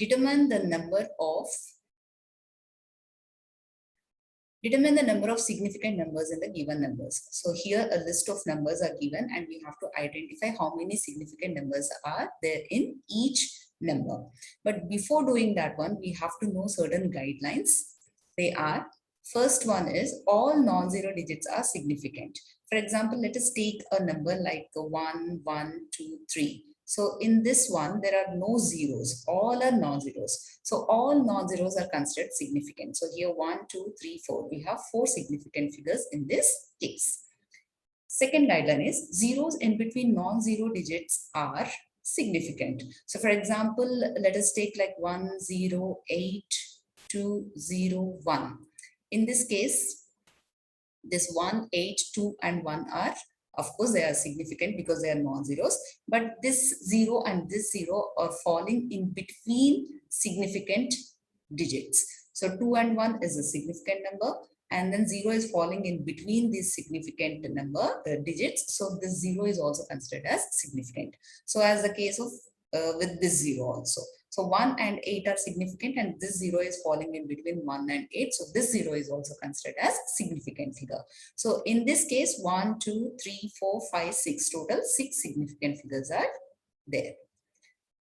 determine the number of significant numbers in the given numbers. So here a list of numbers are given and we have to identify how many significant numbers are there in each number. But before doing that one, we have to know certain guidelines. They are, first one is all non-zero digits are significant. For example, let us take a number like 1, 1, 2, 3. So in this one, there are no zeros, all are non-zeros. So all non-zeros are considered significant. So here 1, 2, 3, 4. We have 4 significant figures in this case. Second guideline is zeros in between non-zero digits are significant. So for example, let us take like 1, 0, 8, 2, 0, 1. In this case, this 1, 8, 2 and 1 are, of course, they are significant because they are non-zeros, but this 0 and this 0 are falling in between significant digits. So 2 and 1 is a significant number, and then 0 is falling in between these significant number digits. So this 0 is also considered as significant. So as the case of with this 0 also. So 1 and 8 are significant and this 0 is falling in between 1 and 8. So this 0 is also considered as significant figure. So in this case, 1, 2, 3, 4, 5, 6, total 6 significant figures are there.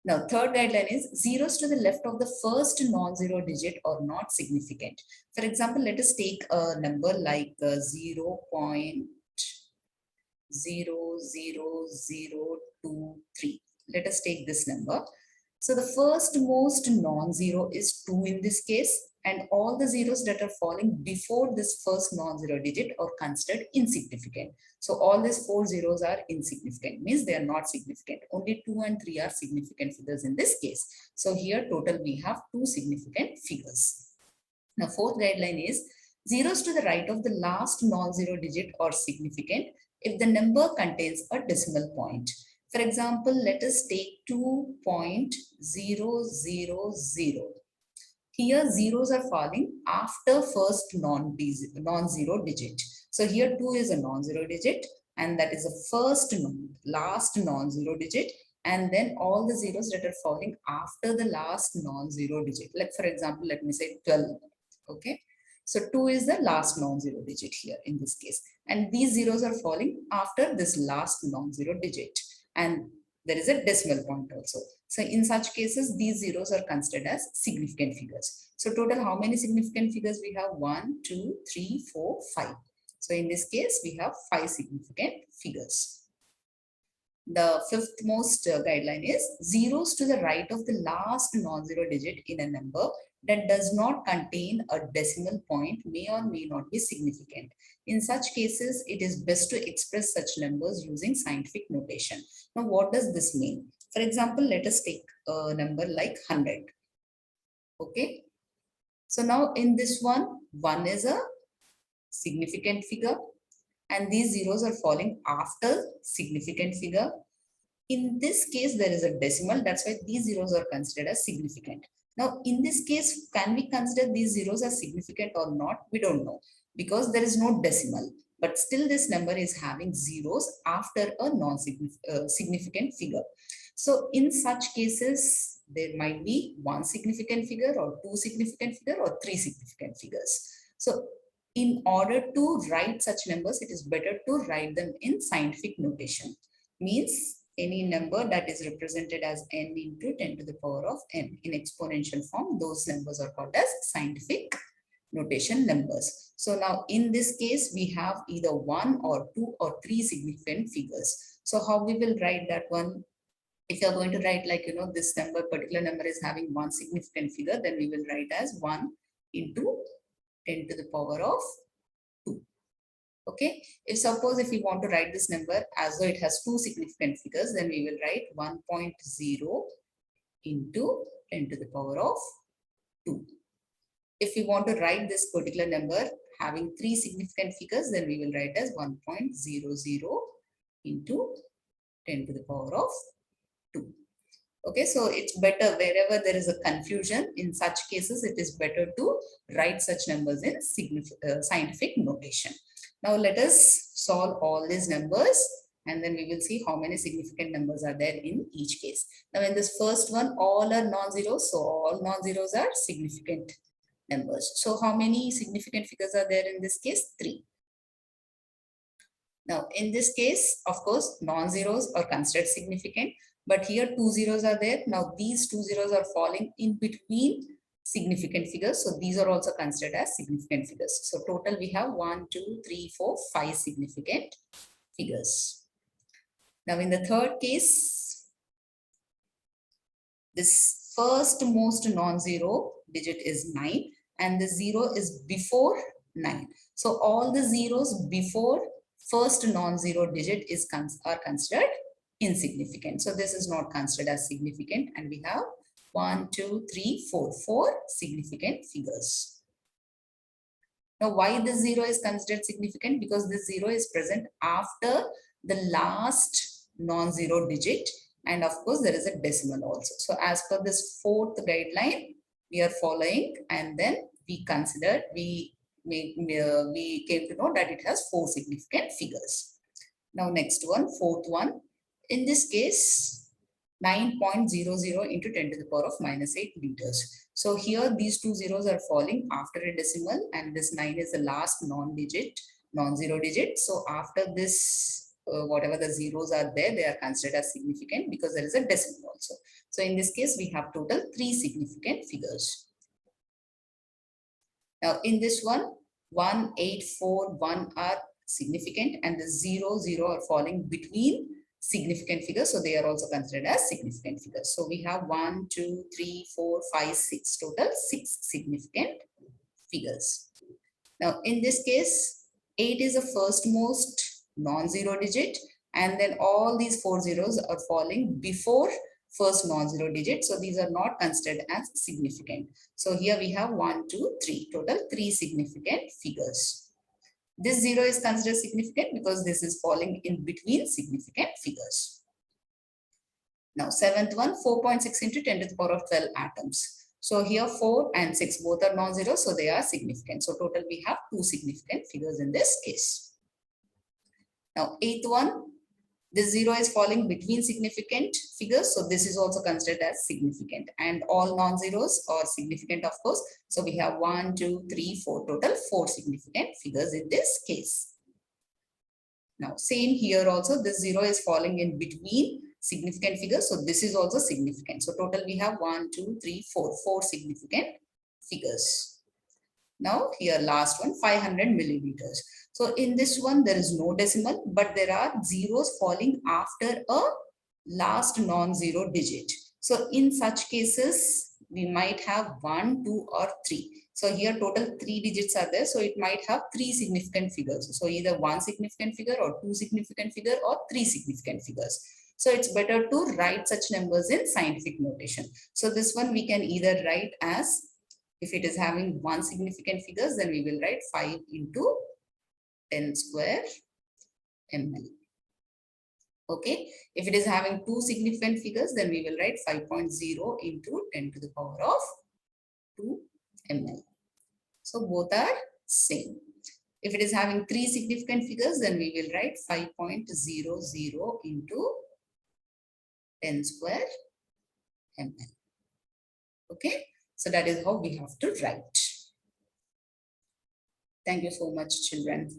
Now, third guideline is zeros to the left of the first non-zero digit are not significant. For example, let us take a number like 0.00023. Let us take this number. So the first most non-zero is 2 in this case, and all the zeros that are falling before this first non-zero digit are considered insignificant. So all these 4 zeros are insignificant, means they are not significant. Only 2 and 3 are significant figures in this case. So here total we have 2 significant figures. Now fourth guideline is zeros to the right of the last non-zero digit are significant if the number contains a decimal point. For example, let us take 2.000. Here zeros are falling after first non-zero digit. So here 2 is a non-zero digit and that is the last non-zero digit, and then all the zeros that are falling after the last non-zero digit. Like for example, let me say 12. Okay. So 2 is the last non-zero digit here in this case. And these zeros are falling after this last non-zero digit. And there is a decimal point also. So in such cases, these zeros are considered as significant figures. So total, how many significant figures we have? 1, 2, 3, 4, 5. So in this case, we have 5 significant figures. The fifth most guideline is zeros to the right of the last non-zero digit in a number that does not contain a decimal point may or may not be significant. In such cases, it is best to express such numbers using scientific notation. Now, what does this mean? For example, let us take a number like 100. Okay. So now in this one, 1 is a significant figure and these zeros are falling after significant figure. In this case, there is a decimal. That's why these zeros are considered as significant. Now, in this case, can we consider these zeros as significant or not? We don't know because there is no decimal. But still, this number is having zeros after a non-significant figure. So, in such cases, there might be 1 significant figure or 2 significant figure or 3 significant figures. So, in order to write such numbers, it is better to write them in scientific notation. Means any number that is represented as n into 10 to the power of n in exponential form, those numbers are called as scientific notation numbers. So now in this case, we have either 1 or 2 or 3 significant figures. So how we will write that one? If you are going to write like, this particular number is having 1 significant figure, then we will write as 1 into 10 to the power of 2. Okay. If we want to write this number as though it has 2 significant figures, then we will write 1.0 into 10 to the power of 2. If we want to write this particular number having 3 significant figures, then we will write as 1.00 into 10 to the power of 2. Okay, so it's better wherever there is a confusion. In such cases, it is better to write such numbers in scientific notation. Now let us solve all these numbers and then we will see how many significant numbers are there in each case. Now in this first one, all are non-zeros, so all non-zeros are significant numbers. So how many significant figures are there in this case? 3. Now in this case, of course, non-zeros are considered significant, but here 2 zeros are there. Now these 2 zeros are falling in between significant figures, so these are also considered as significant figures. So total we have 1, 2, 3, 4, 5 significant figures. Now in the third case, this first most non-zero digit is 9 and the 0 is before 9. So all the zeros before first non-zero digit are considered insignificant. So this is not considered as significant, and we have 1, 2, 3, 4, 4 significant figures. Now why this 0 is considered significant? Because this 0 is present after the last non-zero digit, and of course there is a decimal also. So as per this fourth guideline we are following, and then we considered, we came to know that it has 4 significant figures. Now next one, fourth one. In this case, 9.00 into 10 to the power of minus 8 liters. So here these 2 zeros are falling after a decimal, and this 9 is the last non-zero digit. So after this, whatever the zeros are there, they are considered as significant because there is a decimal also. So in this case, we have total 3 significant figures. Now in this one, 1, 8, 4, 1 are significant, and the 0, 0 are falling between significant figures, so they are also considered as significant figures. So we have 1, 2, 3, 4, 5, 6, total 6 significant figures. Now in this case, 8 is the first most non-zero digit, and then all these 4 zeros are falling before first non-zero digit, so these are not considered as significant. So here we have 1, 2, 3, total 3 significant figures. This 0 is considered significant because this is falling in between significant figures. Now seventh one, 4.6 into 10 to the power of 12 atoms. So here 4 and 6 both are non-zero, so they are significant. So total we have 2 significant figures in this case. Now eighth one, this 0 is falling between significant figures, so this is also considered as significant, and all non-zeros are significant, of course. So we have 1, 2, 3, 4, total 4 significant figures in this case. Now same here also, this 0 is falling in between significant figures, so this is also significant. So total we have 1, 2, 3, 4, 4 significant figures. Now here last one, 500 milliliters. So in this one there is no decimal, but there are zeros falling after a last non-zero digit. So in such cases we might have 1, 2 or 3. So here total 3 digits are there, so it might have 3 significant figures. So either 1 significant figure or 2 significant figure or 3 significant figures. So it's better to write such numbers in scientific notation. So this one we can either write as, if it is having 1 significant figures, then we will write 5 into 10 square ml. Okay. If it is having 2 significant figures, then we will write 5.0 into 10 to the power of 2 ml. So both are same. If it is having 3 significant figures, then we will write 5.00 into 10 square ml. Okay. So that is how we have to write. Thank you so much, children.